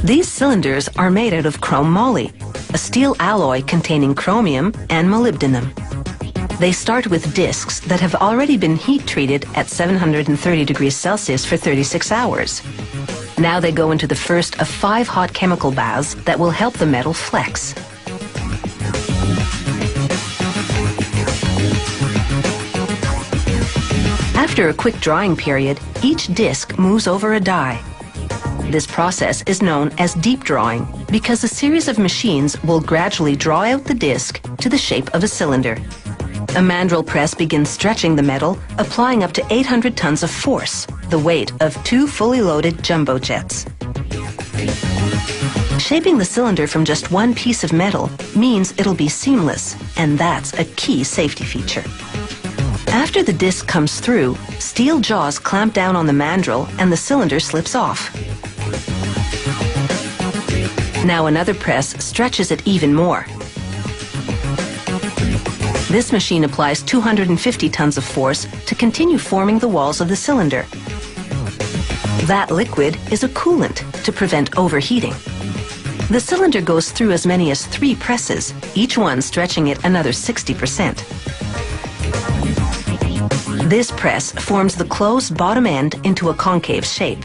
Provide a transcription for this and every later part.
These cylinders are made out of chrome moly, a steel alloy containing chromium and molybdenum. They start with discs that have already been heat treated at 730 degrees Celsius for 36 hours. Now they go into the first of 5 hot chemical baths that will help the metal flex. After a quick drying period, each disc moves over a die. This process is known as deep drawing because a series of machines will gradually draw out the disc to the shape of a cylinder. A mandrel press begins stretching the metal, applying up to 800 tons of force, the weight of 2 fully loaded jumbo jets. Shaping the cylinder from just one piece of metal means it'll be seamless, and that's a key safety feature. After the disc comes through, steel jaws clamp down on the mandrel and the cylinder slips off. Now another press stretches it even more. This machine applies 250 tons of force to continue forming the walls of the cylinder. That liquid is a coolant to prevent overheating. The cylinder goes through as many as 3 presses, each one stretching it another 60%. This press forms the closed bottom end into a concave shape.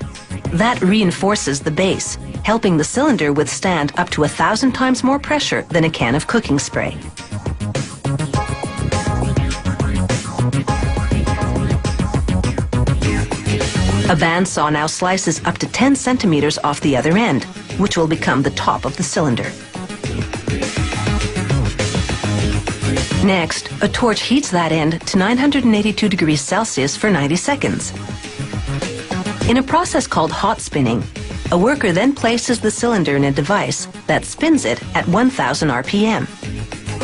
That reinforces the base, helping the cylinder withstand up to 1,000 times more pressure than a can of cooking spray. A bandsaw now slices up to 10 centimeters off the other end, which will become the top of the cylinder. Next, a torch heats that end to 982 degrees Celsius for 90 seconds. In a process called hot spinning, a worker then places the cylinder in a device that spins it at 1,000 RPM.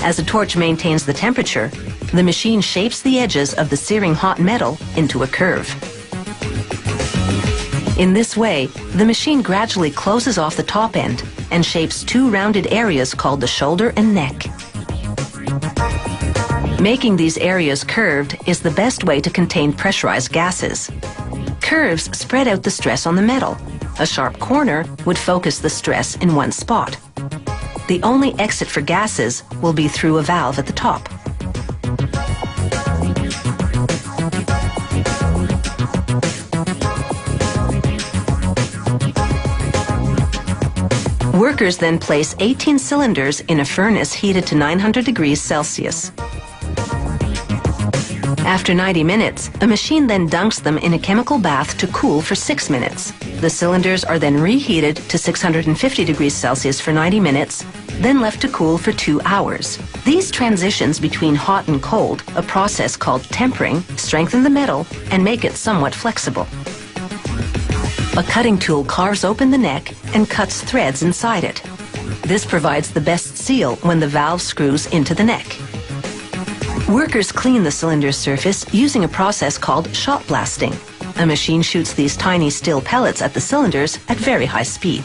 As the torch maintains the temperature, the machine shapes the edges of the searing hot metal into a curve. In this way, the machine gradually closes off the top end and shapes 2 rounded areas called the shoulder and neck. Making these areas curved is the best way to contain pressurized gases. Curves spread out the stress on the metal. A sharp corner would focus the stress in one spot. The only exit for gases will be through a valve at the top. Workers then place 18 cylinders in a furnace heated to 900 degrees Celsius. After 90 minutes, a machine then dunks them in a chemical bath to cool for 6 minutes. The cylinders are then reheated to 650 degrees Celsius for 90 minutes, then left to cool for 2 hours. These transitions between hot and cold, a process called tempering, strengthen the metal and make it somewhat flexible. A cutting tool carves open the neck and cuts threads inside it. This provides the best seal when the valve screws into the neck. Workers clean the cylinder surface using a process called shot blasting. A machine shoots these tiny steel pellets at the cylinders at very high speed.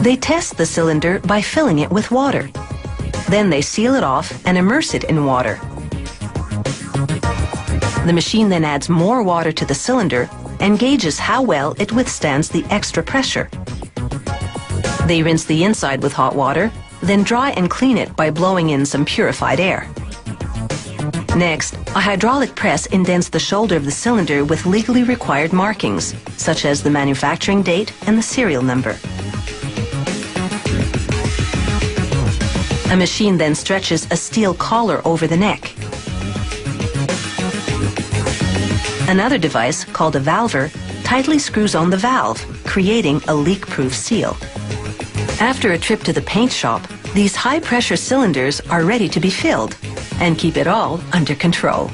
They test the cylinder by filling it with water. Then they seal it off and immerse it in water. The machine then adds more water to the cylinder and gauges how well it withstands the extra pressure. They rinse the inside with hot water, then dry and clean it by blowing in some purified air. Next, a hydraulic press indents the shoulder of the cylinder with legally required markings, such as the manufacturing date and the serial number. A machine then stretches a steel collar over the neck. Another device, called a valver, tightly screws on the valve, creating a leak-proof seal. After a trip to the paint shop, these high-pressure cylinders are ready to be filled and keep it all under control.